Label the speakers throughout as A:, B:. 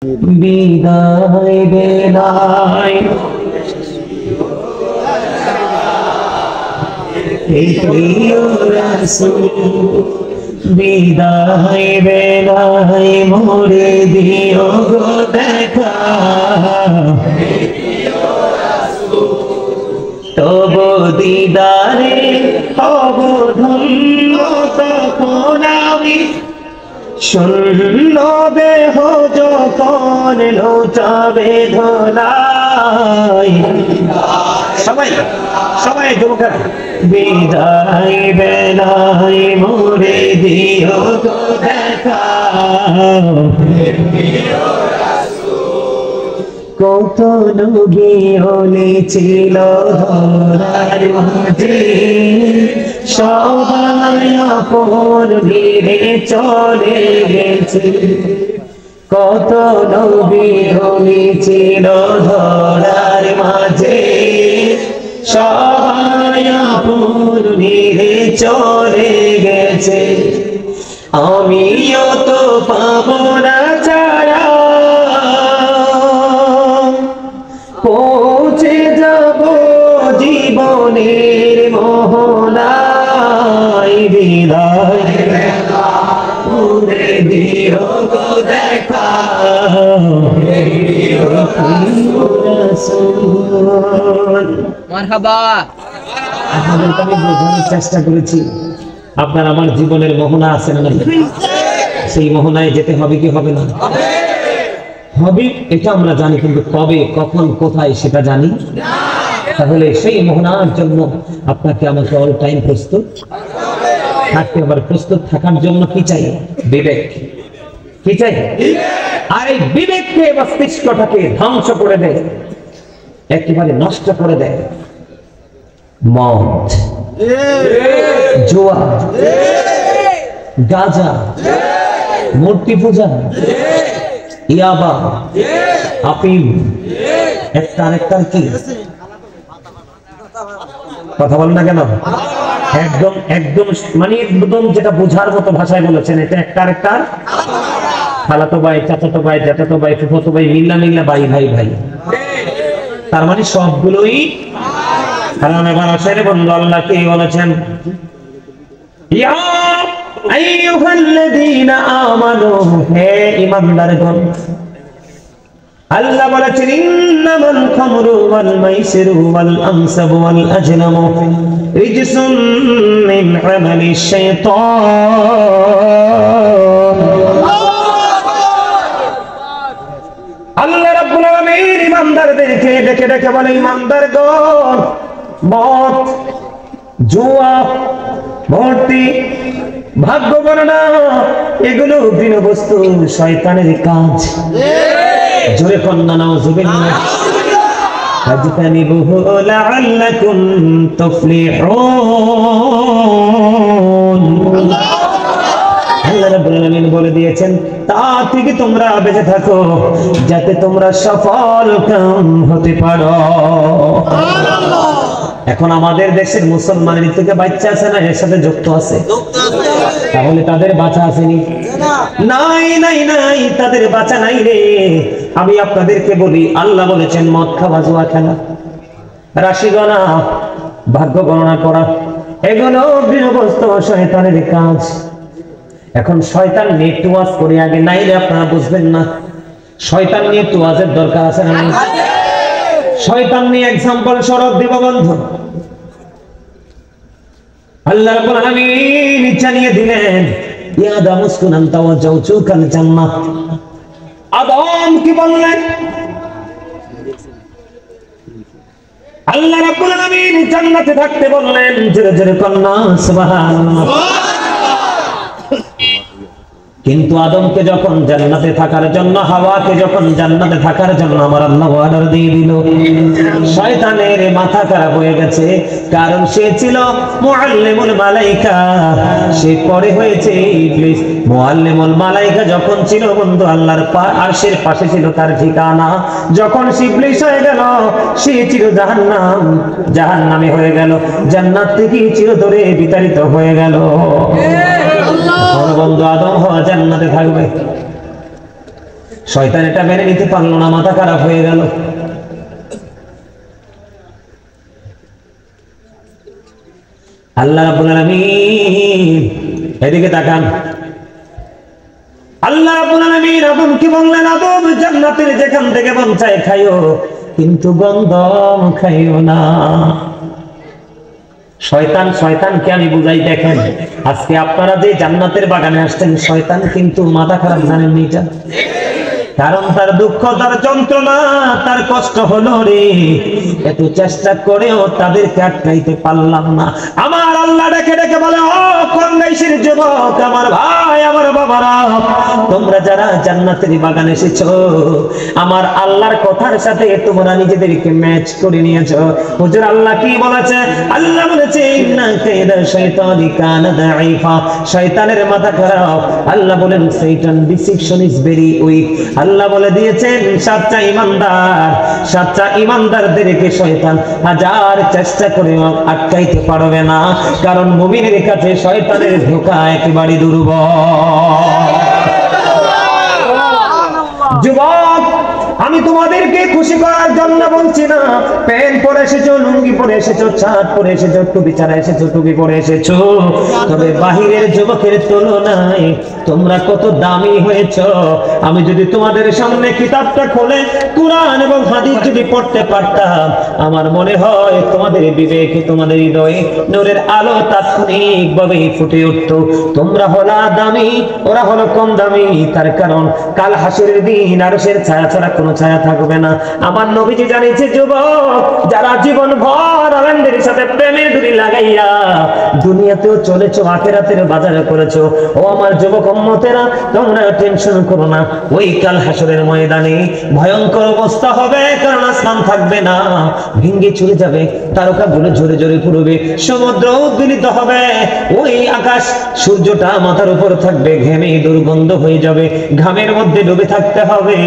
A: বিদায় বেলায় প্রিয় রাসূল বিদায় বেলায় মোরে দিও গো দেখা তবু দিদারে হব ধন্য তখন আমি শূন্য দেহ যখন লোচাবে ধলাই সবাই সবাই জমকা বিদায় বেলায় মোরে দিও গো দেখা কত নবী ছিল ধরার মাঝে সবাই আপন ভিড়ে চলে গেছে কত নবী ছিল ধরার মাঝে সবাই আপন ভিড়ে চলে গেছে আমিও তো পাবো না ছাড়া পৌঁছে যাব জীবনের মোহনায় বিদায় মোরে দিও গো দেখা
B: মারহাবা।
A: আপনাদেরকে আমি বোঝানোর চেষ্টা করেছি আপনার আমার জীবনের মোহনা আছে না সেই মোহনায় যেতে হবে কি হবে না হবে এটা আমরা জানি কিন্তু কবে কখন কোথায় সেটা জানি তাহলে সেই মোহনার জন্য আপনাকে আমাকে অল টাইম প্রস্তুত থাকতে হবে প্রস্তুত থাকার জন্য কি চাই বিবেক কি চাই আর এই বিবেককে মস্তিষ্কটাকে ধ্বংস করে দেয় একেবারে নষ্ট করে দেয় মদ জুয়া গাঁজা মূর্তি পূজা ইয়াবা আফিম একটা আরেকটার কি কথা বলেন না কেন একদম একদম মানে একদম যেটা বোঝার মতো ভাষায় বলেছেন এটা একটা আরেকটার খালাতো ভাই চাচাতো ভাই জ্যাঠাতো ভাই ফুফাতো ভাই মিল্লা মিল্লা ভাই ভাই ভাই তার মানে সবগুলোই কারণ এবার আসলে বন্ধু আল্লাহ কি বলেছেন ইয়া আইয়ুহাল্লাযীনা আমানু হে ঈমানদারগণ আল্লাহ বলেছেন ইন্নামাল খামরু ওয়াল মাইসিরু ওয়াল আনসাবু ওয়াল আজলামু রিজসুম মিন আমালিশ শাইতান আল্লাহ রাব্বুল আলামিন ঈমানদারদেরকে ডেকে ডেকে বলে ঈমানদারগণ মদ জুয়া মূর্তি ভাগ্য গণনা এগুলো ঘৃণ বস্তু শয়তানের কাজ জোরে কন্যা নাউযুবিল্লাহ ফাজতানিবুহু লাআল্লাকুম তুফলিহুন আল্লাহ রাব্বুল আলামিন বলে দিয়েছেন তা থেকে তোমরা বেঁচে থাকো যাতে তোমরা সফল কাম হতে পারো এখন আমাদের দেশের মুসলমানের থেকে বাচ্চা আছে না এর সাথে যুক্ত আছে তাহলে তাদের বাঁচা আসেনি নাই নাই নাই তাদের বাঁচা নাই রে আমি আপনাদেরকে বলি আল্লাহ বলেছেন মদ খাওয়া জুয়া খেলা রাশি গণনা ভাগ্য গণনা করা এগুলো গৃহস্থ শয়তানের কাজ এখন শয়তান নিয়ে টুয়াজ করে আগে নাই রে আপনারা বুঝবেন না শয়তান নিয়ে টুয়াজের দরকার আছে না শয়তান নিয়ে एग्जांपल স্বরূপ দিব বন্ধু আল্লাহ রাব্বুল আলামিন জানিয়ে দিলেন ইয়া আদম উসকুন আনতা ওয়া জাওজুকাল জান্নাত আদম কি বললেন আল্লাহ রাব্বুল আলামিন জান্নাতে থাকতে বললেন জোরে জোরে কন্না সুবহানাল্লাহ কিন্তু আদমকে যখন জান্নাতে থাকার জন্য হাওয়াকে যখন জান্নাতে থাকার জন্য আমার আল্লাহ অর্ডার দিয়ে দিল শয়তানের মাথা খারাপ হয়ে গেছে কারণ সে ছিল মুআল্লিমুল মালাইকা সে পরে হয়েছে ইবলিস মুআল্লিমুল মালাইকা যখন ছিল বন্ধু আল্লাহর আরশের পাশে ছিল তার ঠিকানা যখন সে ইবলিস হয়ে গেল সে ছিল জাহান্নামে হয়ে গেল জান্নাত থেকে চিরতরে বিতাড়িত হয়ে গেল বন্ধু আদম হওয়া জান্নাতে থাকবে শয়তান এটা মেনে নিতে পারলো না, মাথা খারাপ হয়ে গেল। আল্লাহ রাব্বুল আলামিন এদিকে তাকান। আল্লাহ রাব্বুল আলামিন আদমকে বললেন, আদম জান্নাতের যেখান থেকে মন চায় খাইও, কিন্তু গন্ধম খাইও না। শয়তানকে আমি বুঝাই, দেখেন আজকে আপনারা যে জান্নাতের বাগানে আসছেন, শয়তান কিন্তু মাথা খারাপ, জানেন এটা? কারণ তার দুঃখ, তার যন্ত্রণা, তার কষ্ট হলো রে, এত চেষ্টা করেও তাদেরকে আটকাইতে পারলাম না। আমার আল্লাহ ডেকে ডেকে বলে, ও কন্যাইশের যুবক, আমার ভাই, আমার বাবারা, তোমরা যারা জান্নাতের বাগানে এসেছো, আমার আল্লাহর কথার সাথে তোমরা নিজেদেরকে ম্যাচ করে নিয়েছো। হুজুর আল্লাহ কি বলেছে? আল্লাহ বলেছে, ইন্না কাইদা শাইতানি কানা দাঈফা, শয়তানের মাথা খারাপ। আল্লাহ বলেন, শয়তান ডিসিপশন ইজ ভেরি উইক। আল্লাহ বলে দিয়েছেন, সাচ্চা ইমানদারদেরকে শয়তান হাজার চেষ্টা করে আটকাইতে পারবে না, কারণ মুমিনের কাছে শয়তানের ধোঁকা একেবারে দুর্বল। যুবক, আমি তোমাদেরকে খুশি করার জন্য বলছি না। প্যান্ট পরে এসেছো, লুঙ্গি পরে এসেছো, শার্ট পরে এসেছো, টুপি ছাড়া এসেছো, টুপি পরে এসেছো, তবে বাহিরের যুবকের তুলনায় তোমরা কত দামি হয়েছো। আমি যদি তোমাদের সামনে কিতাবটা খুলে কুরআন এবং হাদিস যদি পড়তে পারতাম, আমার মনে হয় তোমাদের বিবেকে, তোমাদের হৃদয়ে নূরের আলো তাৎক্ষণিকভাবে ফুটে উঠত। তোমরা হলা দামি, ওরা হলো কম দামি। তার কারণ কাল হাসরের দিন আরশের ছায়া ছাড়া কোনো ছায়া থাকবে না। আমার নবীজি জানিয়েছে, যুবক যারা জীবন ভর আলেমদের সাথে প্রেমের দড়ি লাগাইয়া দুনিয়াতেও চলেছো, আখিরাতের বাজারে করেছো, ও আমার যুবক উম্মতেরা, তোমরা টেনশন করো না। ওই কাল হাসরের ময়দানে ভয়ঙ্কর অবস্থা হবে, কারণ আসমান থাকবে না, ভেঙে চলে যাবে, তারকাগুলো ঝরে ঝরে পড়বে, সমুদ্র উদ্বেলিত হবে, ওই আকাশ সূর্যটা মাথার উপর থাকবে, ঘেমে দুর্গন্ধ হয়ে যাবে, ঘামের মধ্যে ডুবে থাকতে হবে।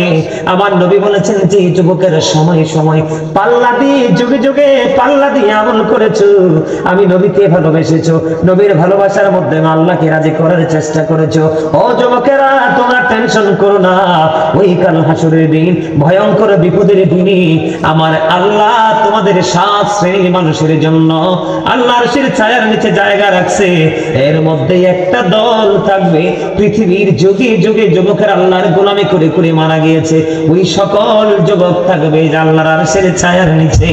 A: আমার নবী বলেছেন যে যুবকেরা সময় সময় পাল্লা দিয়ে, যুগে যুগে পাল্লা দিয়ে আমল করেছো, আমি নবীকে ভালোবেসেছো, নবীর ভালোবাসার মধ্যে আল্লাহকে রাজি করার চেষ্টা করেছো, ও যুবকেরা তোমরা টেনশন করো না। ওই কাল হাসরের দিন, ভয়ঙ্কর বিপদের দিনে আমার আল্লাহ তোমাদের 7 শ্রেণীর মানুষের জন্য আল্লাহর আরশের ছায়ার নিচে জায়গা রাখছে। এর মধ্যে একটা দল থাকবে, পৃথিবীর যুগে যুগে যুবকেরা আল্লাহর গোলামি করে করে মারা গিয়েছে, ওই সকল যুবক থাকবে আল্লাহর আরশের ছায়ার নিচে।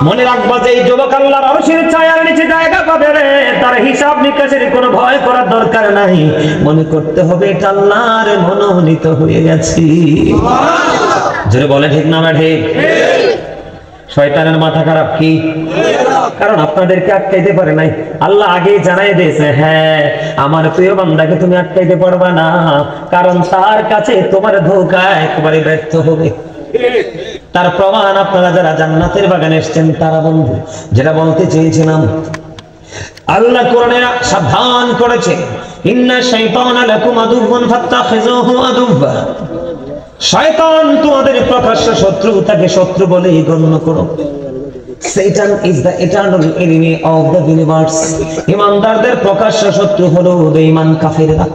A: মনে রাখবো যে এই যুবক আল্লাহর আরশের ছায়ার নিচে জায়গা পাবে রে, তার হিসাব নিকাশের কোনো ভয় করার দরকার নাই। মনে করতে হবে এটা আল্লাহর মনোনীত হয়ে গেছে। জোরে বলে ঠিক না ঠিক? শয়তানের মাথা খারাপ কি? কারণ আপনাদেরকে আটকাইতে পারে নাই। আল্লাহ আগেই জানাই দিয়েছে, হ্যাঁ আমার প্রিয় বান্দাকে তুমি আটকাইতে পারবে না, কারণ তার কাছে তোমার ধোঁকা একেবারে ব্যর্থ হবে। তার প্রমাণ আপনারা যারা জান্নাতের বাগানে এসেছেন তারা বন্ধু। যেটা বলতে চেয়েছিলাম, আল্লাহ কোরআনে সাবধান করেছে, ইন্না শাইতানা লাকুম আদুউন ফাত্তাখিযুহু আদুওয়া। শয়তান তোমাদের প্রকাশ্য শত্রু, তাকে শত্রু বলে গণ্য করো। Satan is the eternal enemy of the universe. ইমানদারদের প্রকাশ্য শত্রু হলো বেঈমান কাফেররা,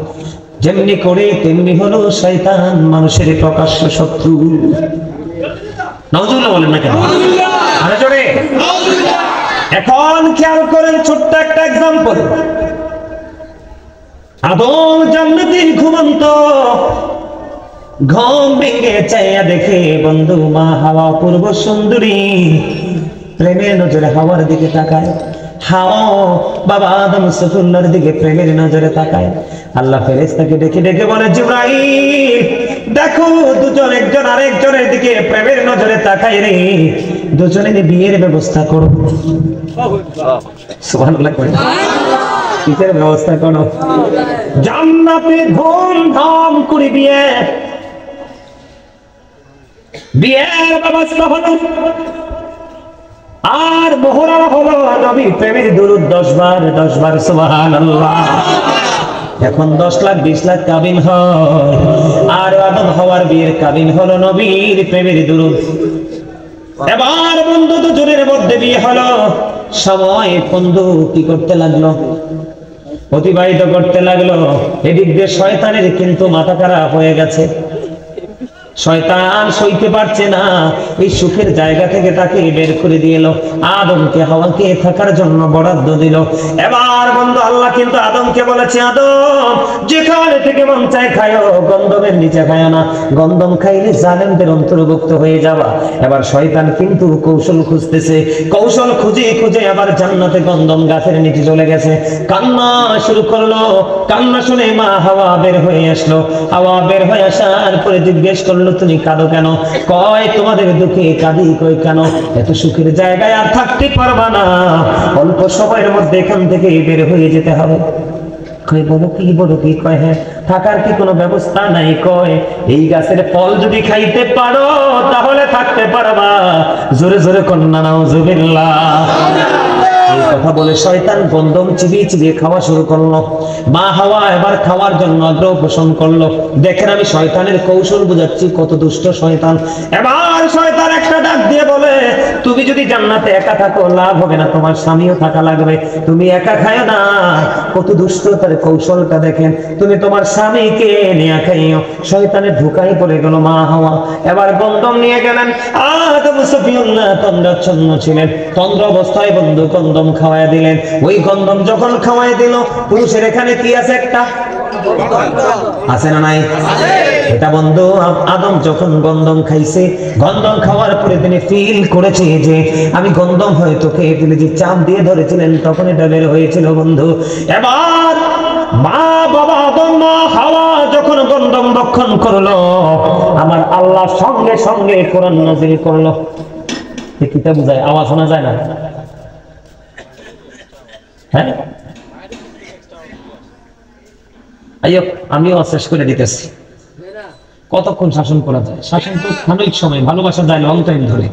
A: যেমনি করে তেমনি হলো শয়তান মানুষের প্রকাশ্য শত্রু। নাউজুবিল্লাহ বলেন না কেন? আরে জোরে এখন খেয়াল করেন, ছোট্ট একটা এক্সাম্পল। আদম জান্নাতে ঘুমন্ত, ঘুম ভেঙে চাইয়া দেখে বন্ধু মা হাওয়া পূর্ব সুন্দরী, প্রেমের নজরে হাওয়ার দিকে তাকায়। হাওয়া বাবা আদম সফুল্লার দিকে প্রেমের নজরে তাকায়। আল্লাহ ফেরেশতাকে ডেকে ডেকে বলে, জিবরাইল দেখো দুজন একজন আরেকজনের দিকে প্রেমের নজরে তাকায় রে, দুজনের বিয়ের ব্যবস্থা করো। সুবহানাল্লাহ। কিসের ব্যবস্থা করো? জান্নাতে ধুমধাম করে বিয়ের ব্যবস্থা হলো। আর মোহরা হলো নবীর প্রেমের দুরূদ 10 বার সুবহানাল্লাহ। এখন 10 লাখ 20 লাখ কাবিন হয়, আর আদম হওয়ার বিয়ের কাবিন হলো নবীর প্রেমের দুরূদ। এবার বন্ধু দুজনের মধ্যে বিয়ে হলো। সময় বন্ধু কি করতে লাগলো? অতিবাহিত করতে লাগলো। এদিক দিয়ে শয়তানের কিন্তু মাথা খারাপ হয়ে গেছে। শয়তান সইতে পারছে না, এই সুখের জায়গা থেকে তাকে বের করে দিল। আদমকে হাওয়াকে থাকার জন্য বরাদ্দ দিল। এবার বন্ধু আল্লাহ কিন্তু আদমকে বলেছে, আদম যেখানে থেকে মন চায় খায়ো, গন্ধমের নিচে খায় না, গন্ধম খাইলে জালেমদের অন্তর্ভুক্ত হয়ে যাবা। এবার শয়তান কিন্তু কৌশল খুঁজতেছে, কৌশল খুঁজে খুঁজে আবার জান্নাতে গন্ধম গাছের নিচে চলে গেছে। কান্না শুরু করলো, কান্না শুনে মা হাওয়া বের হয়ে আসলো। হাওয়া বের হয়ে আসার পরে জিজ্ঞেস করলো, তুমি কাঁদো কেন? কয় তোমাদের দুঃখে কাঁদি। কই কেন? এত সুখের জায়গায় আর থাকতে পারবা না, অল্প সময়ের মধ্যে এখান থেকে বের হয়ে যেতে হবে। কই বলো কি? কয় হ্যাঁ, থাকার কি কোনো ব্যবস্থা নাই? কয় এই গাছের ফল যদি খাইতে পারো তাহলে থাকতে পারবা। জোরে জোরে কন্যা নাউজুবিল্লাহ। এই কথা বলে শয়তান গন্ধম চিবিয়ে চিবিয়ে খাওয়া শুরু করলো। মা হাওয়া এবার খাওয়ার জন্য আগ্রহ পোষণ করলো। দেখেন আমি শয়তানের কৌশল বুঝাচ্ছি, কত দুষ্ট শয়তান। এবার শয়তান একটা ডাক দিয়ে বলে, তুমি যদি জান্নাতে একা থাকো লাভ হবে না, তোমার স্বামীও থাকা লাগবে, তুমি একা খায়ো না। কত দুষ্ট তার কৌশলটা দেখেন, তুমি তোমার স্বামীকে নিয়ে খাইও। শয়তানের ধোঁকায় পড়ে গেল মা হাওয়া। এবার গন্ধম নিয়ে গেলেন। আদম সফিউল্লাহ তন্দ্রাচ্ছন্ন ছিলেন, তন্দ্র অবস্থায় বন্ধু গন্ধম খাওয়ায় দিলেন। ওই গন্ধম যখন খাওয়ায় দিল, পুরুষের এখানে কি আছে? একটা আছে না নাই? এটা বন্ধু আদম যখন গন্ধম খাইছে, গন্ধম খাওয়ার পরে তিনি ফিল করেছে যে আমি গন্ধম হয়তো খেয়ে ফেলেছি। চাপ দিয়ে ধরেছিলেন তখন এটা বের হয়েছিল বন্ধু। এবার মা বাবা আদম মা হাওয়া যখন গন্ধম ভক্ষণ করলো, আমার আল্লাহ সঙ্গে সঙ্গে কোরআন নাযিল করলো। কিতা বুঝায়? আওয়াজ শোনা যায় না? হ্যাঁ, আইয়ো আমিও শেষ করে দিতেছি। কতক্ষণ শাসন করা যায়? শাসন তো খানিক সময়, ভালোবাসা যায় লং টাইম ধরে।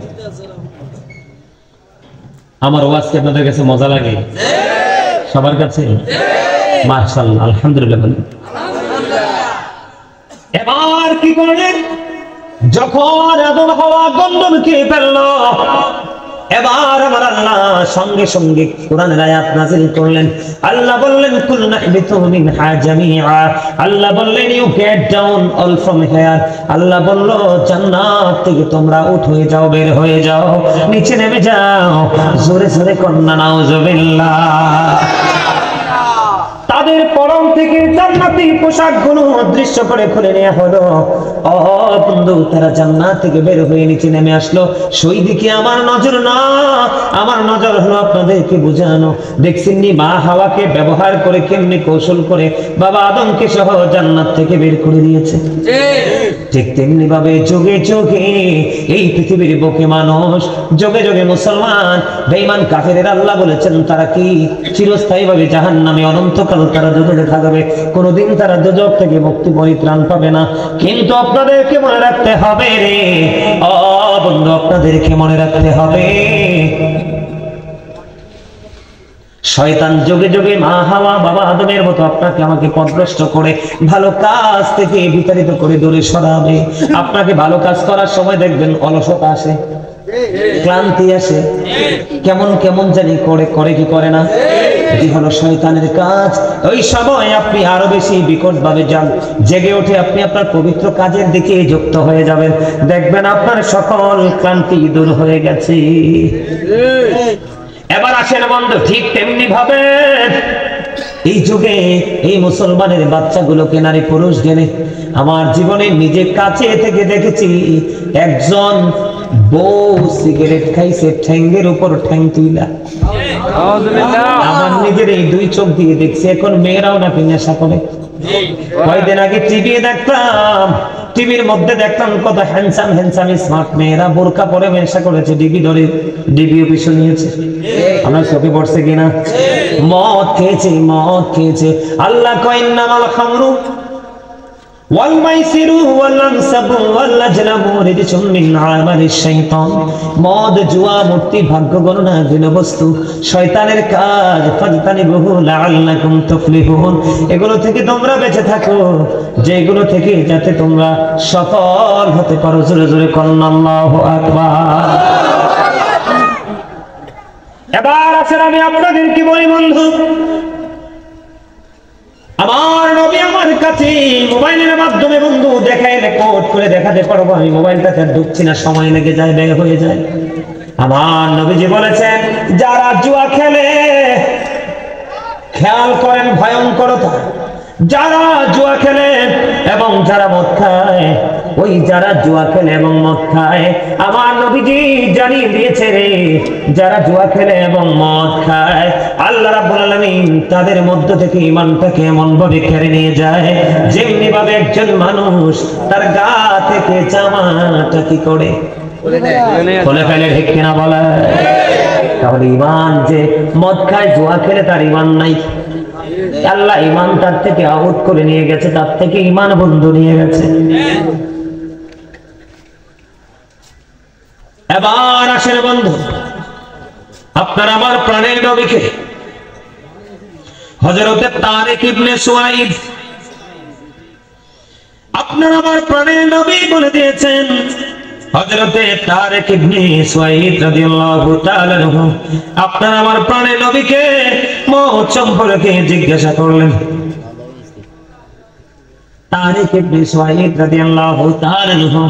A: আমার ওয়াজ কি আপনাদের কাছে মজা লাগে? সবার কাছে? মাশাআল্লাহ, আলহামদুলিল্লাহ। এবার কি করলেন? যখন আদম হাওয়া গন্ধম খেয়ে ফেললো, এবার আমার আল্লাহ সঙ্গে সঙ্গে কোরআনের আয়াত নাযিল করলেন। আল্লাহ বললেন, কুল নাহবিতু মিনহা জামিআ। আল্লাহ বললেন, you get down all from here. আল্লাহ বলল, জান্নাত থেকে তোমরা উঠে যাও, বের হয়ে যাও, নিচে নেমে যাও। জোরে জোরে কন্যা নাউজুবিল্লাহ। তাদের পরম থেকে জান্নাতি পোশাকগুলো অদৃশ্য করে খুলে নেওয়া হলো। ও বন্ধু, তারা জান্নাত থেকে বের হয়ে নিচে নেমে আসলো। সেই দিকে আমার নজর না, আমার নজর হলো আপনাদেরকে বোঝানো। দেখছেন নি মা হাওয়াকে ব্যবহার করে কেমনি কৌশল করে বাবা আদমকে সহ জান্নাত থেকে বের করে দিয়েছে। ঠিক তেমনি ভাবে যুগে যুগে এই পৃথিবীর বুকে মানুষ, যুগে যুগে মুসলমান, বেঈমান কাফেরের আল্লাহ বলেছেন তারা কি চিরস্থায়ী ভাবে জাহান্নামে অনন্তকাল তারা দুজকে থাকবে, কোনদিন তারা দুজক থেকে মুক্তি পরিত্রাণ পাবে না। কিন্তু আপনাদেরকে মনে রাখতে হবে রে ও বন্ধু, আপনাদেরকে মনে রাখতে হবে, শয়তান যুগে যুগে মা হাওয়া বাবা আদমের মতো আপনাকে আমাকে পথভ্রষ্ট করে ভালো কাজ থেকে বিতাড়িত করে দূরে সরাবে। আপনাকে ভালো কাজ করার সময় দেখবেন অলসতা আসে, ক্লান্তি আসে, কেমন কেমন জানি করে কি করে না। এটি হলো শয়তানের কাজ। ওই সময় আপনি আরো বেশি বিকট ভাবে জেগে ওঠে, আপনি আপনার পবিত্র কাজের দিকে যুক্ত হয়ে যাবেন, দেখবেন আপনার সকল ক্লান্তি দূর হয়ে গেছে। এবার আসেন বন্ধু, ঠিক তেমনি ভাবে এই যুগে এই মুসলমানের বাচ্চাগুলোকে, নারী পুরুষ গেলে আমার জীবনে নিজে কাছে থেকে দেখেছি, একজন বউ সিগারেট খাইছে ঠ্যাঙ্গের উপর ঠ্যাং তুইলা। আমার নিজের এই দুই চোখ দিয়ে দেখছি। এখন মেয়েরাও নাকি নেশা করে। কয়েকদিন আগে টিভি দেখতাম, টিভির মধ্যে দেখতাম কত হ্যান্ডসাম হ্যান্ডসাম স্মার্ট মেয়েরা বোরকা পরে নেশা করেছে, ডিবি ধরে ডিবিও পিছু নিয়েছে। আমার চোখে পড়ছে কিনা? মদ খেয়েছে, মদ খেয়েছে। আল্লাহ কয় ইন্নামাল খামরু ওয়াল মাইসিরু ওয়াল আনসাবু ওয়াল আজলামু রিজসুম মিন আমালিশ শাইতান। মদ, জুয়া, মূর্তি, ভাগ্য গণনা ভিন্ন বস্তু শয়তানের কাজ। ফাজতানিবুহু লাআল্লাকুম তুফলিহুন। এগুলো থেকে তোমরা বেঁচে থাকো, যেগুলো থেকে যাতে তোমরা সফল হতে পারো। জোরে জোরে কন্না আল্লাহু আকবার। এবার আসেন আমি আপনাদেরকে বলি বন্ধু, আমার নবী আমার কাছে মোবাইলের মাধ্যমে বন্ধু দেখায়, রেকর্ড করে দেখাতে পারবো। আমি মোবাইলটাতে ঢুকছি না, সময় লেগে যায়, বের হয়ে যায়। আমার নবীজি বলেছেন, যারা জুয়া খেলে, খেয়াল করেন ভয়ঙ্করতা, যারা জুয়া খেলে এবং যারা মদ খায়, ওই যারা জুয়া খেলে এবং মদ খায়, আমার নবীজি জানিয়ে দিয়েছে রে, যারা জুয়া খেলে এবং মদ খায়, আল্লাহ রাব্বুল আলামিন তাদের মধ্য থেকে ঈমানটাকে এমন ভাবে কেড়ে নিয়ে যায়, যেমনি ভাবে একজন মানুষ তার গা থেকে জামাটা কি করে খুলে ফেলে, ঠিক কিনা বলে? তাহলে ঈমান যে মদ খায়, জুয়া খেলে, তার ঈমান নাই। আল্লাহ ঈমান তার থেকে আউট করে নিয়ে গেছে, তার থেকে ঈমান বন্ধু নিয়ে গেছে। এবার আসেন বন্ধু, আপনার আমার প্রাণের নবীকে হযরতে তারিক ইবনে সুয়াইদ, আপনার আমার প্রাণের নবী বলে দিয়েছেন, হযরতে তারিক ইবনে সুয়াইদ রাদিয়াল্লাহু তাআলা আনহু আপনার আমার প্রাণের নবীকে মওত সম্পর্কে জিজ্ঞাসা করলেন। তারিক ইবনে সুয়াইদ রাদিয়াল্লাহু তাআলা আনহু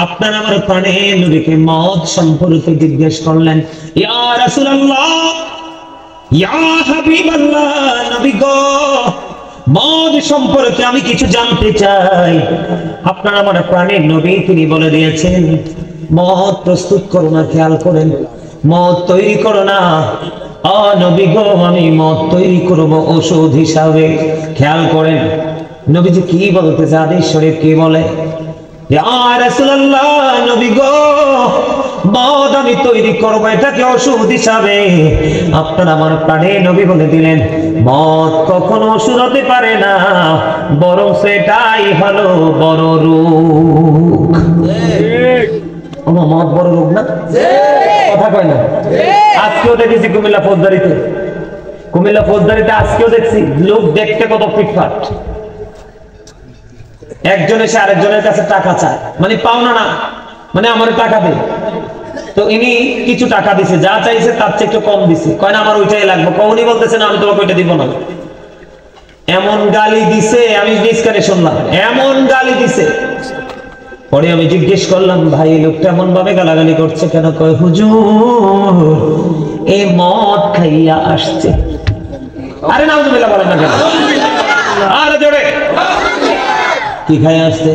A: আপনার আমার প্রাণের নবীকে মওত সম্পর্কে জিজ্ঞেস করলেন, ইয়া রাসূলুল্লাহ, ইয়া হাবিবাল্লাহ, নবী গো, মদ সম্পর্কে আমি কিছু জানতে চাই। আপনার আমার প্রাণের নবী তিনি বলে দিয়েছেন, মদ প্রস্তুত করো না, খেয়াল করেন, মদ তৈরি করো না। নবী গো, আমি মদ তৈরি করব ওষুধ হিসাবে। খেয়াল করেন নবীজি কি বলতেছে, হাদিস শরীফ কি বলে, ইয়া রাসূলুল্লাহ, নবী গো, মদ আমি তৈরি করবো এটাকে ওষুধ হিসাবে। আপনার আমার প্রাণে নবী বলে দিলেন, মদ কখনো ওষুধ হতে পারে না, বরং সেটাই হলো বড় রোগ। মদ বড় রোগ না? কথা কয় না? আজকেও দেখেছি কুমিল্লা ফৌজদারিতে আজকেও দেখছি লোক দেখতে কত ফিটফাট, একজন এসে আরেকজনের কাছে টাকা চায়, মানে পাওনা না, মানে আমার টাকা দে। তো ইনি কিছু টাকা দিছে, যা চাইছে তার চেয়ে একটু কম দিছে, কয় না আমার ওইটাই লাগবে। উনি বলতেছে না, আমি তোমাকে ওইটা দিব না। এমন গালি দিছে, আমি ডিসকানে শুনলাম, এমন গালি দিছে। পরে আমি জিজ্ঞেস করলাম, ভাই লোকটা এমন ভাবে গালাগালি করছে কেন? কয় হুজুর এই মদ খাইয়া আসছে। আরে নাউজুবিল্লাহ বলেন না কেন? আরে জোরে, কি খাইয়া আসছে?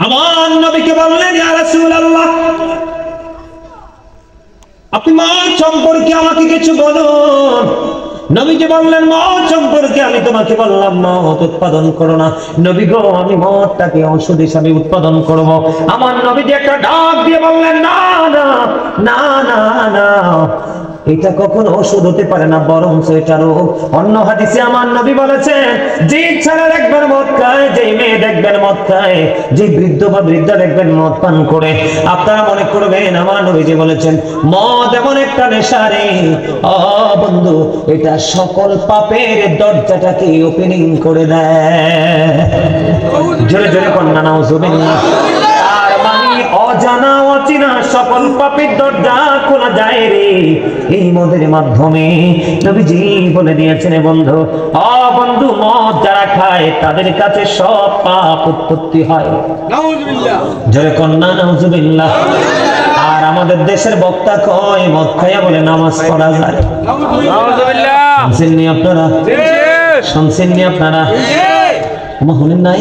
A: আমার নবীকে বললেন, ইয়া রাসূলুল্লাহ, আপনি মদ সম্পর্কে আমাকে কিছু বলুন। নবীজি বললেন, মদ সম্পর্কে আমি তোমাকে বললাম মদ উৎপাদন করো না। নবী গো, আমি মদটাকে ঔষধ হিসাবে উৎপাদন করব। আমার নবীজি একটা ডাক দিয়ে বললেন, না না না না না, এটা কখনো ওষুধ হতে পারে না, বরং এটা রোগ। অন্য হাদিসে আমার নবী বলেছেন, যে ছেলে দেখবেন মদ খায়, যে মেয়ে দেখবেন মদ খায়, যে বৃদ্ধ বা বৃদ্ধা দেখবেন মদ পান করে, আপনারা মনে করবেন আমার নবীজি বলেছেন মদ এমন একটা নেশা রে, বন্ধু, এটা সকল পাপের দরজাটাকে ওপেনিং করে দেয়। জোরে জোরে কন্যা নাউজুবিল্লাহ। অজানা অচেনা সকল পাপের দরজা খোলা যায় রে এই মদের মাধ্যমে। নবীজি বলে দিয়েছেন, বন্ধু, বন্ধু, মদ যারা খায় তাদের কাছে সব পাপ উৎপত্তি হয়। নাউজুবিল্লাহ, জোরে কন্যা নাউজুবিল্লাহ। আর আমাদের দেশের বক্তা কয় মদ খাইয়া বলে নামাজ পড়া যায়। নাউজুবিল্লাহ। শুনছেননি আপনারা? শুনছেননি আপনারা? নাই?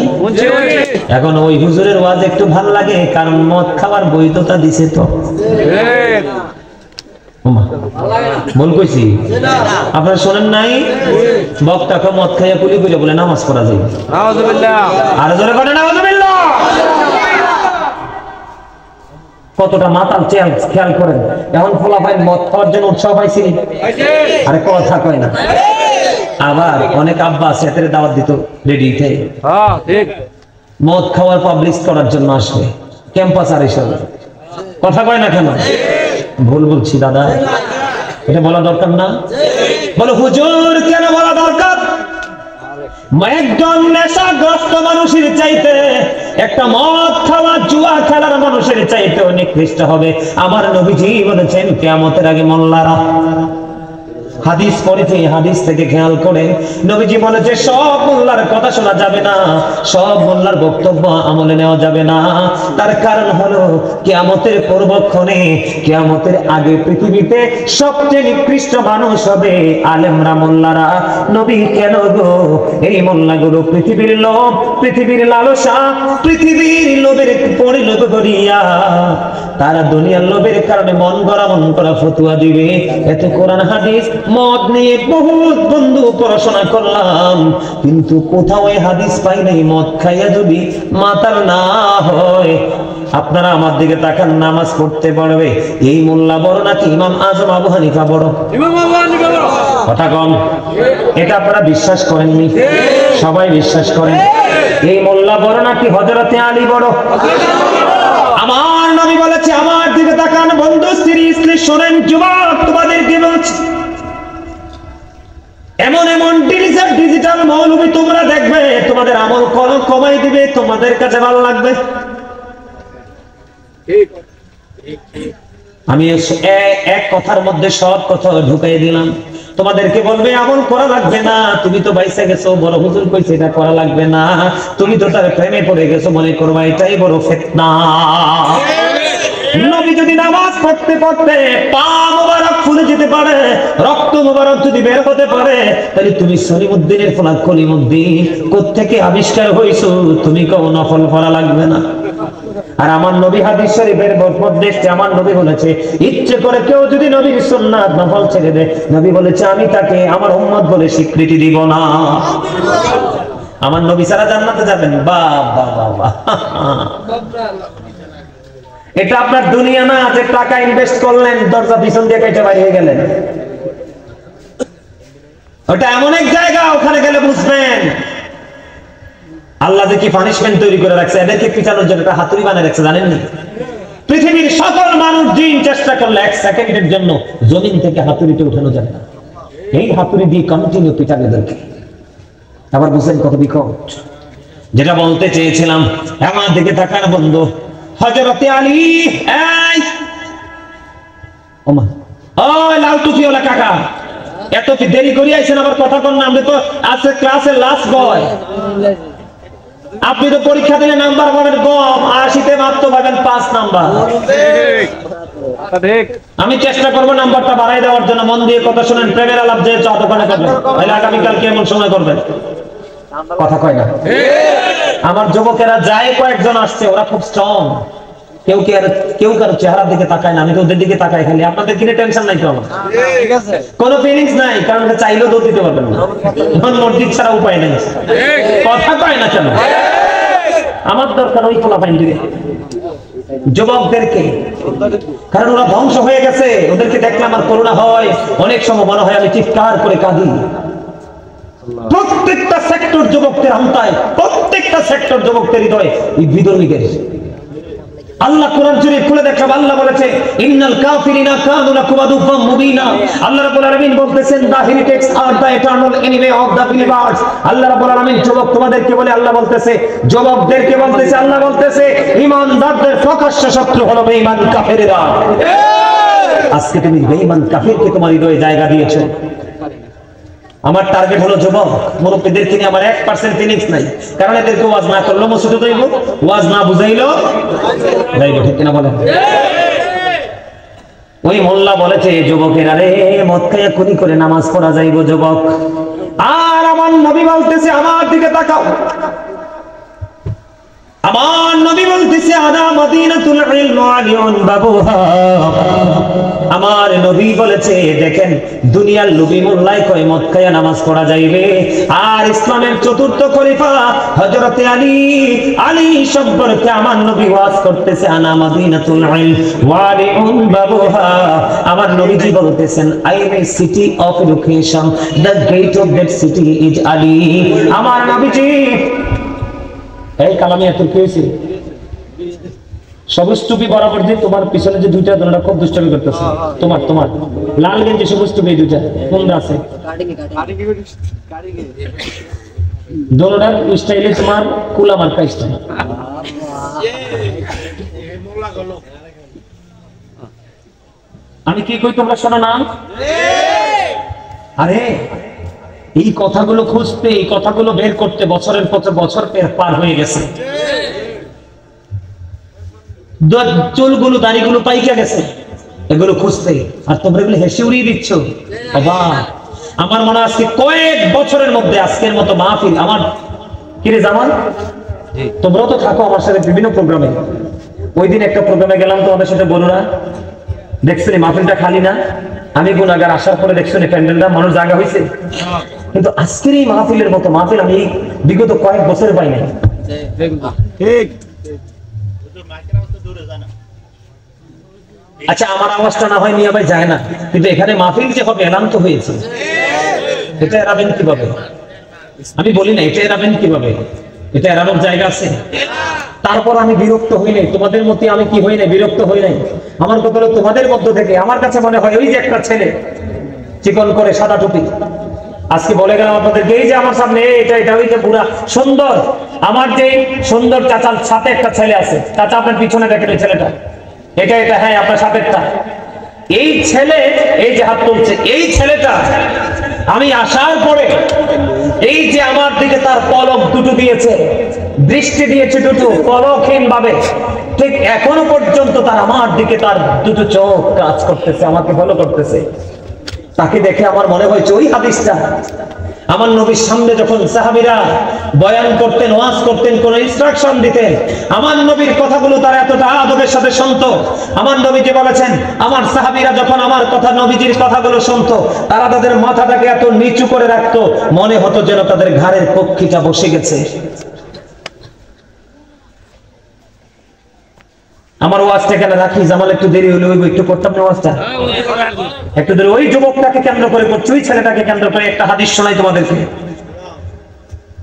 A: এখন ওই হুজুরের ওয়াজ একটু ভাল লাগে, কারণ মদ খাওয়ার বৈধতা দিছে তো। বল কইছি, আপনারা শোনেন নাই? বক্তাকে মদ খাইয়া কুলি করে বলে নামাজ পড়া যায়। আর জোরে করে নাউজুবিল্লাহ। কতটা মাতাল খেয়াল করেন। এখন ফলাফল মদ খাওয়ার জন্য উৎসাহ পাইছি, আরে কথা কয় না। আবার অনেক আব্বা সেতের দাওয়াত দিত রেডিতে, মদ খাওয়ার পাবলিশ করার জন্য আসবে ক্যাম্পাসার হিসাবে। কথা কয় না কেন? ভুল বলছি দাদা? এটা বলা দরকার না? বলো হুজুর, কেন বলা দরকার? একজন নেশাগ্রস্ত মানুষের চাইতে একটা মদ খাওয়া জুয়া খেলার মানুষের চাইতে নিকৃষ্ট হবে। আমার নবীজি বলেছেন, কিয়ামতের আগে মোল্লারা হাদিস পড়েছে, হাদিস থেকে খেয়াল করেন নবীজি বলেছে সব মোল্লার কথা শোনা যাবে না, সব মোল্লার বক্তব্য আমলে নেওয়া যাবে না। তার কারণ হলো কিয়ামতের পূর্বক্ষণে, কিয়ামতের আগে পৃথিবীতে সবচেয়ে নিকৃষ্ট মানুষ হবে আলেমরা, মোল্লারা। নবী কেন গো? এই মোল্লাগুলো পৃথিবীর লোভ, পৃথিবীর লালসা, পৃথিবীর লোভের পরিণত করিয়া তারা দুনিয়ার লোভের কারণে মন করা ফতুয়া দিবে। এত কোরআন হাদিস মদ নিয়ে বহুত বন্ধু পড়াশোনা করলাম, কিন্তু কোথাও এই হাদিস পাই নাই মদ খাইয়া যদি মাতাল না হয়। আপনারা আমার দিকে তাকান, নামাজ পড়তে পারবে এই মোল্লা বড় নাকি ইমাম আজম আবু হানিফা বড়? কথা কম। এটা আপনারা বিশ্বাস করেননি? সবাই বিশ্বাস করেন এই মোল্লা বড় নাকি হযরতে আলী বড়? আমার নবী বলেছে, আমার দিকে তাকান বন্ধু, সিরিয়াসলি শোনেন যুবক, তোমাদেরকে বলছি এমন এমন ডিজিটাল মৌলবী তোমরা দেখবে, তোমাদের আমল কমাই দিবে, তোমাদের কাছে ভালো লাগবে। আমি এক কথার মধ্যে সব কথা ঢুকাই দিলাম। তোমাদেরকে বলবে আমল করা লাগবে না, তুমি তো বাইসে গেছো, বড় হুজুর কইছে এটা করা লাগবে না, তুমি তো তার প্রেমে পড়ে গেছো, মনে করবা এটাই বড় ফিতনা। নবী যদি নামাজ পড়তে পড়তে পা মোবারক ফুলে যেতে পারে, রক্ত মোবারক যদি বের হতে পারে, তাহলে তুমি সলিমুদ্দিনের ফলাক কলিমুদ্দিন কোত্থেকে আবিষ্কার হইছো? তুমি কেউ নফল পড়া লাগবে না। আর আমার নবী হাদিস শরীফের মধ্যে আমার নবী বলেছে, ইচ্ছে করে কেউ যদি নবীর সুন্নাত নফল ছেড়ে দেয়, নবী বলেছে আমি তাকে আমার উম্মত বলে স্বীকৃতি দিব না। আমার নবী ছাড়া জান্নাতে যাবেন? বাবা বাবা, এটা আপনার দুনিয়া না যে টাকা ইনভেস্ট করলেন, দরজা পিছন দিয়ে কেটে বাইরে গেলেন। ওটা এমন এক জায়গা, ওখানে গেলে বুঝবেন আল্লাহ যে কি পানিশমেন্ট তৈরি করে রাখছে। এদেরকে পিছানোর জন্য একটা হাতুড়ি বানিয়ে রাখছে, জানেননি? পৃথিবীর সকল মানুষ দিন চেষ্টা করলে এক সেকেন্ডের জন্য জমিন থেকে হাতুড়িতে উঠানো যাবে না। এই হাতুড়ি দিয়ে কন্টিনিউ পিটাবে এদেরকে। আবার বুঝলেন কত বিকট। যেটা বলতে চেয়েছিলাম, আমার দিকে তাকান বন্ধু, হযরতে আলী, এই ওমা, ওই লাল টুপিওয়ালা কাকা, এত কি দেরি করে আইছেন? আমার কথা কোন না, আমি তো আজকে ক্লাসের লাস্ট বয়। আপনি তো পরীক্ষা দিলে নাম্বার পাবেন কম, 80তে মাত্র পাবেন 5 নাম্বার। আমি চেষ্টা করবো নাম্বারটা বাড়াই দেওয়ার জন্য। মন দিয়ে কথা শুনেন, প্রেমের আলাপ যে চা দোকানে করবেন, তাহলে আগামীকাল কেমন সময় করবেন? কথা কয় না। আমার যুবকেরা যায়, কয়েকজন আসছে, ওরা খুব স্ট্রং। কেউ কারো চেহারার দিকে তাকায় না, আমি তো ওদের দিকে তাকাই খালি। আপনাদের কিনে টেনশন নাই তো, আমার কোনো ফিলিংস নাই, কারণ চাইলেও দৌড় দিতে পারবেন না, মসজিদ ছাড়া উপায় নেই। কথা কয় না কেন? আমার দরকার ওই খোলা পাইন দিকে যুবকদেরকে, কারণ ওরা ধ্বংস হয়ে গেছে। ওদেরকে দেখলে আমার করুণা হয়, অনেক সময় মনে হয় আমি চিৎকার করে কাঁদি। প্রত্যেকটা সেক্টর যুবকদের আন্তায়, প্রত্যেকটা সেক্টর যুবকদের হৃদয় এই বিদর্মীদের। আল্লাহ কোরআন শরীফ খুলে দেখাব, আল্লাহ বলেছে ইন্নাল কাফিরিনা কানু লাকুম আদুওয়াম মুবিনা। আল্লাহ রাব্বুল আলামিন বলতেছেন the heritage are the eternal enemy of the believers. আল্লাহ রাব্বুল আলামিন যুবক তোমাদেরকে বলে, আল্লাহ বলতেছে, যুবকদেরকে বলতেছে, আল্লাহ বলতেছে ঈমানদারদের প্রকাশ্য শত্রু হলো বেঈমান কাফেররা। আজকে তুমি বেঈমান কাফেরকে তোমার হৃদয়ে জায়গা দিয়েছো। আমার টার্গেট হলো যুবক মুরব্বীদেরকে নিয়ে আমার 1% ফিলিংস নাই, কারণ এদেরকে ওয়াজ না করলো মসজিদে যাইব, ওয়াজ না বুঝাইলো যাইব, ঠিক কিনা বলেন? ওই মোল্লা বলেছে যুবকের, আরে মদ খাইয়া খুনি করে নামাজ পড়া যাইব যুবক। আর আমার নবী বলতেছে, আমার দিকে তাকাও, আমার নবী বলতেছে আনা মদিনাতুল ইলম আলিউন বাবুহা। আমার নবী বলেছে, দেখেন দুনিয়ার লোভী মোল্লাই কয় মদ খাইয়া নামাজ পড়া যাইবে, আর ইসলামের চতুর্থ খলিফা হযরতে আলী সম্পর্কে আমার নবী ওয়াজ করতেছে আনা মদিনাতুল ইলম ওয়ালিউন বাবুহা। আমার নবীজি বলতেছেন I am a city of education, the gate of that city is Ali. আমার নবীজি এই কালামে এত কি হয়েছে? সবুজ টুপি বরাবর দিয়ে তোমার পিছনে যে দুইটা দোলনা খুব দুষ্টামি করতেছে। তোমার লাল গেঞ্জি সবুজ টুপি দুইটা কোনটা আছে? দোলনার স্টাইলে তোমার কুলা মার্কা স্টাইল। আমি কি কই তোমরা শোনো না? আরে এই কথাগুলো খুঁজতে, এই কথাগুলো বের করতে বছরের পর বছর পার হয়ে গেছে। চুলগুলো দাড়িগুলো পাইকা গেছে এগুলো খুঁজতে, আর তোমরা এগুলো হেসে উড়িয়ে দিচ্ছ। বাবা আমার মনে হয় আজকে কয়েক বছরের মধ্যে আজকের মতো মাহফিল আমার কিরে জামান, তোমরাও তো থাকো আমার সাথে বিভিন্ন প্রোগ্রামে। ওই দিন একটা প্রোগ্রামে গেলাম, তোমাদের সাথে বলো না, দেখছেন মাহফিলটা খালি না, আমি গুনাহগার আসার পরে দেখছেন প্যান্ডেলটা মানুষ জায়গা হয়েছে। কিন্তু আজকের এই মাহফিলের মতো মাহফিল আমি বিগত কয়েক বছর পাই নাই। ঠিক আচ্ছা, আমার আওয়াজটা না হয় নিয়ে ভাই যায় না, কিন্তু এখানে মাহফিল যে হবে এলান তো হয়েছে। এটা এড়াবেন কিভাবে? আমি বলি না এটা এড়াবেন কিভাবে, এটা এড়ানোর জায়গা আছে? তারপর আমি বিরক্ত হই নাই, তোমাদের মধ্যে আমি কি হই নাই, বিরক্ত হই নাই। আমার কথা হলো তোমাদের মধ্য থেকে আমার কাছে মনে হয় ওই যে একটা ছেলে চিকন করে সাদা টুপি, আজকে বলে গেলাম আপনাদেরকে, এই যে আমার সামনে এটা এটা ওই যে পুরা সুন্দর, আমার যে সুন্দর চাচার সাথে একটা ছেলে আছে, চাচা আপনার পিছনে দেখেন ওই ছেলেটা, এটা এটা হ্যাঁ আপনার সাথেরটা, এই ছেলে এই যে হাত তুলছে, এই ছেলেটা আমি আসার পরে এই যে আমার দিকে তার পলক দুটো দিয়েছে, দৃষ্টি দিয়েছে দুটো পলকহীন ভাবে, ঠিক এখনো পর্যন্ত তার আমার দিকে তার দুটো চোখ কাজ করতেছে, আমাকে ফলো করতেছে। তাকে দেখে আমার মনে হয়েছে ওই হাদিসটা আমার নবীর সামনে যখন সাহাবীরা বয়ান করতেন, ওয়াজ করতেন, কোন ইনস্ট্রাকশন দিতেন, আমার নবীর কথাগুলো তারা এতটা আদবের সাথে শুনতো। আমার নবী যে বলেছেন, আমার সাহাবীরা যখন আমার কথা নবীজির কথাগুলো শুনতো, তারা তাদের মাথাটাকে এত নিচু করে রাখতো, মনে হতো যেন তাদের ঘাড়ের পক্ষীটা বসে গেছে। আমার ওয়াজটা কেন রাখি, জামাল একটু দেরি হলো, একটু করতাম না ওয়াজটা, একটু দেরি। ওই যুবকটাকে কেন্দ্র করে করছি, ওই ছেলেটাকে কেন্দ্র করে একটা হাদিস শোনাই তোমাদেরকে,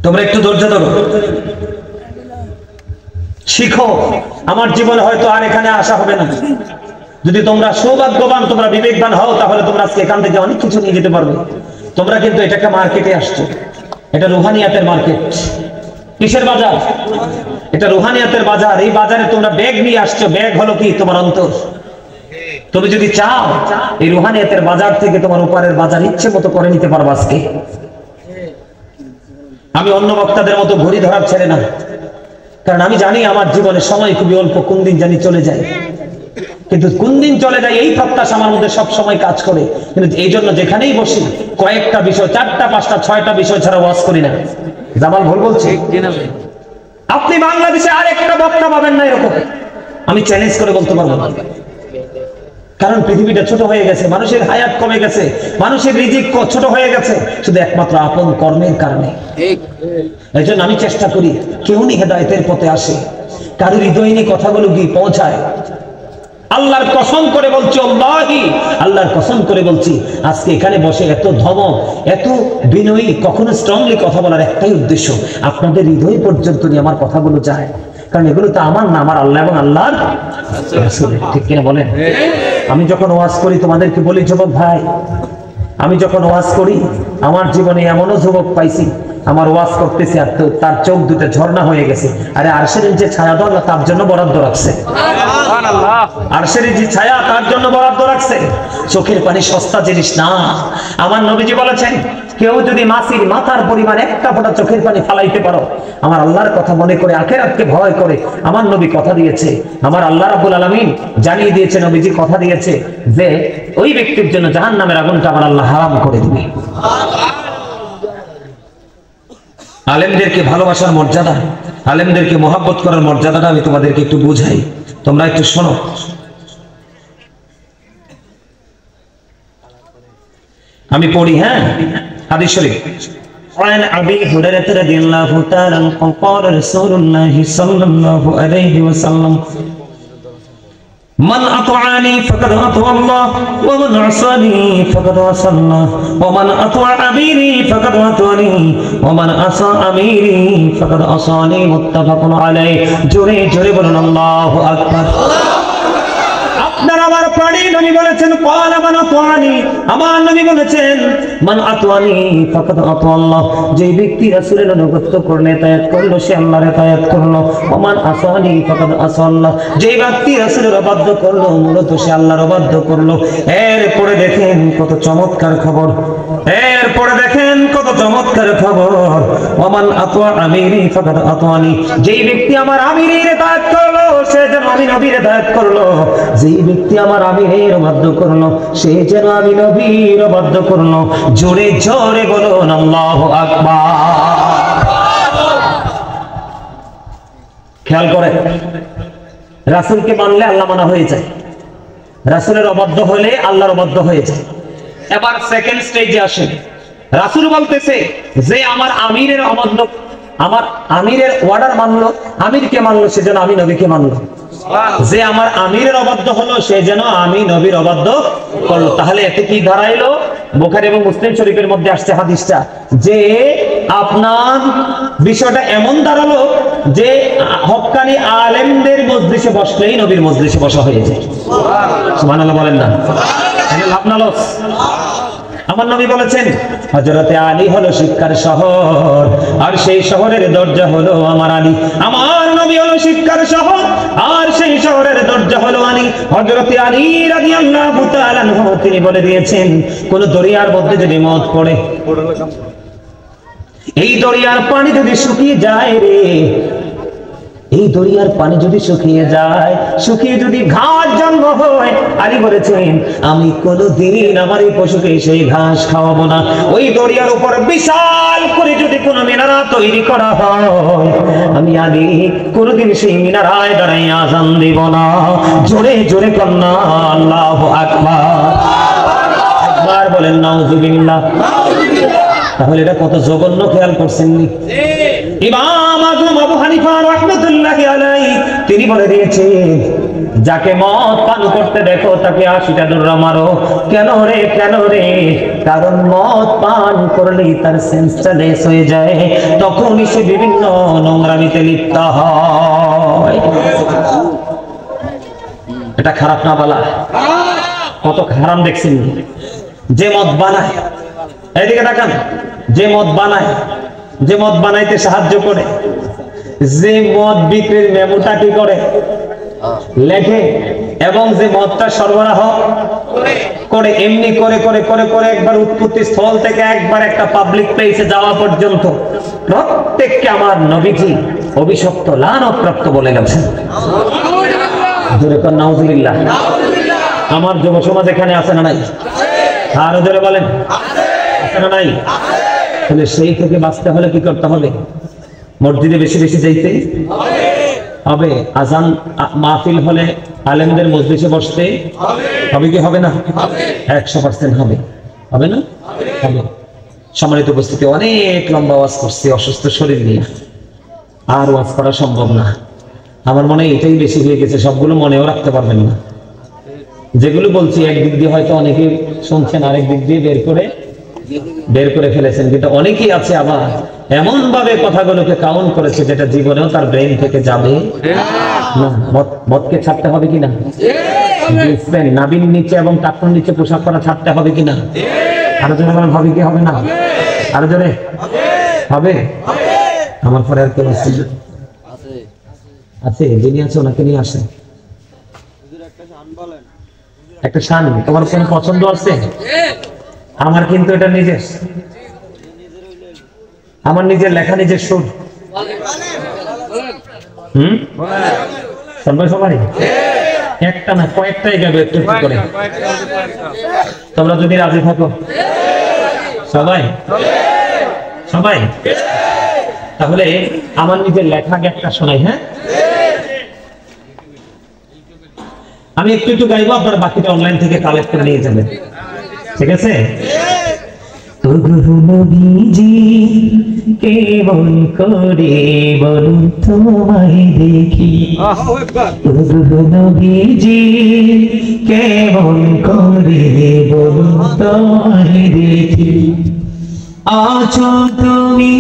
A: তোমরা একটু ধৈর্য ধরো, শিখো। আমার জীবনে হয়তো আর এখানে আসা হবে না, যদি তোমরা সৌভাগ্যবান, তোমরা বিবেকবান হও, তাহলে তোমরা আজকে এখান থেকে অনেক কিছু নিয়ে যেতে পারবে। তোমরা কিন্তু এটাকে মার্কেটে আসছো, এটা রুহানিয়াতের মার্কেট। কিসের বাজার? এটা রুহানিয়াতের বাজার। এই বাজারে তোমরা ব্যাগ নিয়ে আসছো, ব্যাগ হলো কি তোমার অন্তর। তুমি যদি চাও এই রুহানিয়াতের বাজার থেকে তোমার উপরের বাজার ইচ্ছে মতো করে নিতে পারবা আজকে। আমি অন্য বক্তাদের মতো ঘড়ি ধরার ছেলে না, কারণ আমি জানি আমার জীবনের সময় খুবই অল্প, কোন দিন জানি চলে যায়, কিন্তু কোন দিন চলে যায় এই প্রত্যাশা আমার মধ্যে সব সময় কাজ করে। কিন্তু এই জন্য যেখানেই বসি কয়েকটা বিষয়, 4টা 5টা 6টা বিষয় ছাড়া ওয়াজ করি না। জামাল ভুল বলছে? আপনি বাংলাদেশে আরেকটা বক্তা পাবেন না এরকম, আমি চ্যালেঞ্জ করে বলতে পারবো না। কারণ পৃথিবীটা ছোট হয়ে গেছে, মানুষের হায়াত কমে গেছে, মানুষের রিজিক ছোট হয়ে গেছে, শুধু একমাত্র আপন কর্মের কারণে। এই জন্য আমি চেষ্টা করি কেউ নি হেদায়েতের পথে আসে, কারোর হৃদয়ে নিয়ে কথাগুলো গিয়ে পৌঁছায়। আল্লাহর কসম করে বলছি, আল্লাহি আল্লাহর কসম করে বলছি, আজকে এখানে বসে এত ধমক, এত বিনয়ী, কখনো স্ট্রংলি কথা বলার একটাই উদ্দেশ্য, আপনাদের হৃদয় পর্যন্ত নিয়ে আমার কথাগুলো যায়। কারণ এগুলো তো আমার না, আমার আল্লাহ এবং আল্লাহর রাসূলের। ঠিক কিনা বলেন? আমি যখন ওয়াজ করি তোমাদেরকে বলি, যুবক ভাই, আমি যখন ওয়াজ করি আমার জীবনে এমনও যুবক পাইছি, আমার ওয়াজ করতেছি আর তার চোখ দুটো ঝর্ণা হয়ে গেছে। আরে আরশের যে ছায়া আল্লাহ তার জন্য বরাদ্দ রাখছে, আরশের যে ছায়া তার জন্য বরাদ্দ রাখছে। চোখের পানি সস্তা জিনিস না। আমার নবীজি বলেছেন, কেউ যদি মাছির মাথার পরিমাণ একটা ফোঁটা চোখের পানি ফালাইতে পারো, আমার আল্লাহর কথা মনে করে, আখিরাতকে ভয় করে, আমার নবী কথা দিয়েছে, আমার আল্লাহ রাব্বুল আলামিন জানিয়ে দিয়েছে, নবীজি কথা দিয়েছে যে ওই ব্যক্তির জন্য জাহান্নামের আগুনটা আমার আল্লাহ হারাম করে দিবে। আলেমদেরকে ভালোবাসার মর্যাদা, আলেমদেরকে মহব্বত করার মর্যাদাটা আমি তোমাদেরকে একটু বুঝাই, তোমরা একটু শোনো। আমি পড়ি, হ্যাঁ, হাদিস শরীফ। عن أبي هريرة رضي الله تعالى عنه قال رسول الله صلى الله عليه وسلم من أطاعني فقد أطاع الله ومن عصاني فقد عصى الله ومن أطاع أميري فقد أطاعني ومن عصى أميري فقد عصاني متفق عليه জোরে জোরে বলুন আল্লাহু আকবার। আপনারা আমার প্রাণী নবী বলেছেন, ক্বালা মান আতানি, আমার নবী বলেছেন মান আতানি ফাকাদ আতা আল্লাহ, যে ব্যক্তি রাসূলের অনুগত করলো, ইতায়াত করলো, সে আল্লাহর ইতায়াত করলো। ওয়া মান আসানি ফাকাদ আসা আল্লাহ, যে ব্যক্তি রাসূলের অবাধ্য করলো, মূলত সে আল্লাহর অবাধ্য করলো। এরপরে দেখেন কত চমৎকার খবর, এরপরে দেখেন কত চমৎকার খবর, ওমান আতওয়া আমিরি ফাকাদ আতওয়ানি, যেই ব্যক্তি আমার আমিরের ইতাআত করলো সে যেন আমি নবীর ইতাআত করলো, যেই ব্যক্তি আমার আমিরের বাধ্য করলো সে যেন আমি নবীর বাধ্য করলো। জোরে জোরে বলুন আল্লাহু আকবার। খেয়াল করে, রাসূলকে মানলে আল্লাহ মানা হয়ে যায়, রাসূলের অবাধ্য হলে আল্লাহর অবাধ্য হয়ে যায়। এবার সেকেন্ড স্টেজে আসেন, রাসূল বলতেছে যে আমার আমিরের অবাধ্য, আমার আমিরের অর্ডার মানলো, আমিরকে মানলো সে যেন আমি নবীকে মানলো, যে আমার আমিরের অবাধ্য হলো সে যেন আমি নবীর অবাধ্য করলো। তাহলে এতে কি দাঁড়াইলো? বুখারী এবং মুসলিম শরীফের মধ্যে আসছে হাদিসটা, যে আপনার বিষয়টা এমন দাঁড়ালো যে হক্কানি আলেমদের মজলিসে বসলেই নবীর মজলিসে বসা হয়ে যায়। সুবহানাল্লাহ বলেন না, লাভ না লস? আমার নবী বলেছেন হযরতে আলী হলো শিক্ষার শহর, আর সেই শহরের দরজা হলো আমার আলী। আমার নবী হলো শিক্ষার শহর, আর সেই শহরের দরজা হলো আলী। হযরতে আলী রাদিয়াল্লাহু তাআলা আনহু তিনি বলে দিয়েছেন, কোন দরিয়ার মধ্যে যদি মদ পড়ে, এই দরিয়ার পানি যদি শুকিয়ে যায় রে, এই দরিয়ার পানি যদি শুকিয়ে যায়, শুকিয়ে যদি ঘাস জন্ম হয়, আলী বলেছেন আমি কোনদিন আমার এই পশুকে সেই ঘাস খাওয়াবো না। ওই দরিয়ার উপর বিশাল করে যদি কোনো মিনারা তৈরি করা হয়, আমি আলী কোনদিন সেই মিনারায় দাঁড়াই আযান দিব না। জোরে জোরে কন্যা আল্লাহু আকবার, একবার বলেন নাউযুবিল্লাহ। তাহলে এটা কত জঘন্য, খেয়াল করছেন নি? ইমাম আযম আবু হানিফা রাহমাতুল্লাহি আলাইহি তিনি বলে দিয়েছেন, যাকে মদ পান করতে দেখো তাকে 80টা দৌড়া মারো। কেন রে, কেন রে? কারণ মদ পান করলেই তার সেন্সটা লেস হয়ে যায়, তখনই সে বিভিন্ন নোংরামিতে লিপ্ত হয়। এটা খারাপ না বলা? কত হারাম দেখছেন? যে মদ বানায়, এদিকে তাকান, যে মদ বানায়, যে মদ বানাইতে সাহায্য করে, যে মদ বিক্রির মেমোটা কি করে লেখে, এবং যে মদটা সরবরাহ করে, এমনি করে করে করে করে একবার উৎপত্তি স্থল থেকে একবার একটা পাবলিক প্লেসে যাওয়া পর্যন্ত প্রত্যেককে আমার নবীজি অভিশপ্ত লানতপ্রাপ্ত বলে গেছেন। জোরে কর নাউযুবিল্লাহ। আমার যুব সমাজ এখানে আছে না নাই? আরো জোরে বলেন, আছে না নাই? তাহলে সেই থেকে বাঁচতে হলে কি করতে হবে? মসজিদে বেশি বেশি যাইতে হবে, আজান মাহফিল হলে আলেমদের মজলিসে বসতে হবে কি হবে না? 100% হবে, হবে না? হবে। সম্মানিত উপস্থিতি, অনেক লম্বা ওয়াজ করছি অসুস্থ শরীর নিয়ে, আর ওয়াজ করা সম্ভব না। আমার মনে হয় এটাই বেশি হয়ে গেছে, সবগুলো মনেও রাখতে পারবেন না। যেগুলো বলছি একদিক দিয়ে হয়তো অনেকে শুনছেন, আরেক দিক দিয়ে বের করে ফেলেছেন, কিন্তু অনেকেই আছে আবার এমন ভাবে কথাগুলোকে কাউন্ট করেছে যেটা জীবনেও তার ব্রেন থেকে যাবে না। মদকে ছাড়তে হবে কিনা? নাবির নিচে এবং টাকুর নিচে পোশাক পরা ছাড়তে হবে কিনা? আরো জোরে বলেন, হবে কি হবে না? আরো জোরে হবে। আমার পরে আর কেউ আছে? যিনি আছে ওনাকে নিয়ে আসেন। একটা শান, তোমার কোন পছন্দ আছে? আমার কিন্তু এটা নিজের, আমার নিজের লেখা, নিজের সুর। সবাই একটা না কয়েকটাই গাবে একটু করে, তোমরা যদি রাজি থাকো। সবাই সবাই তাহলে আমার নিজের লেখা একটা শোনাই। হ্যাঁ, আমি একটু একটু গাইবো, আপনারা বাকিটা অনলাইন থেকে কালেক্ট করে নিয়ে যাবেন, ঠিক আছে? নবীজি কেমন করে বলুন তোমায় দেখি, নবীজি কেমন করে বলুন তোমায় দেখি, আছো তুমি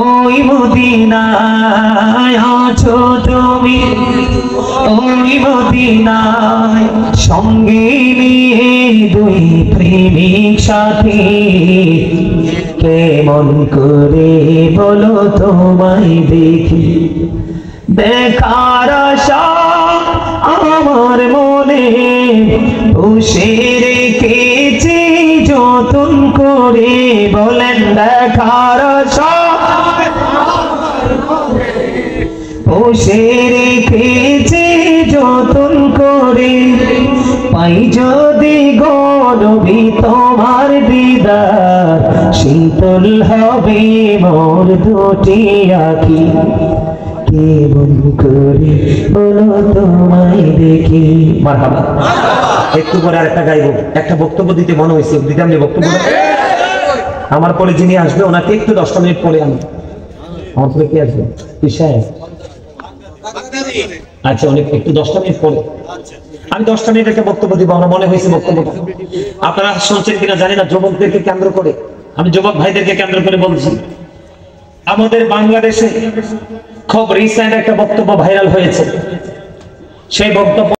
A: ওই মদিনায়, আছো তুমি ওই মদিনায়, সঙ্গে নিয়ে দুই প্রেমিক সাথী, কেমন করে বলো তোমায় দেখি, দেখার আশা আমার মনে পুষে রেখেছি নতুন করে বলেন দেখার বসে রেখেছে যতন করে পাই যদি গনবি তোমার দিদার শীতল হবে মোর দুটি আঁখি কেমন করে বলো তোমায় দেখি মারহাবা। একটু পরে আরেকটা গাইবো, একটা বক্তব্য দিতে মনে হয়েছে, দিতাম নি বক্তব্য আমার পরে যিনি আসবে ওনাকে একটু 10টা মিনিট পরে আমি আমার পরে কে আসবে সাহেব আচ্ছা অনেক একটু 10টা মিনিট পরে আমি 10টা মিনিট একটা বক্তব্য দিব আমার মনে হয়েছে বক্তব্যটা আপনারা শুনছেন কিনা জানি না। যুবকদেরকে কেন্দ্র করে আমি যুবক ভাইদেরকে কেন্দ্র করে বলছি আমাদের বাংলাদেশে খুব রিসেন্ট একটা বক্তব্য ভাইরাল হয়েছে সেই বক্তব্য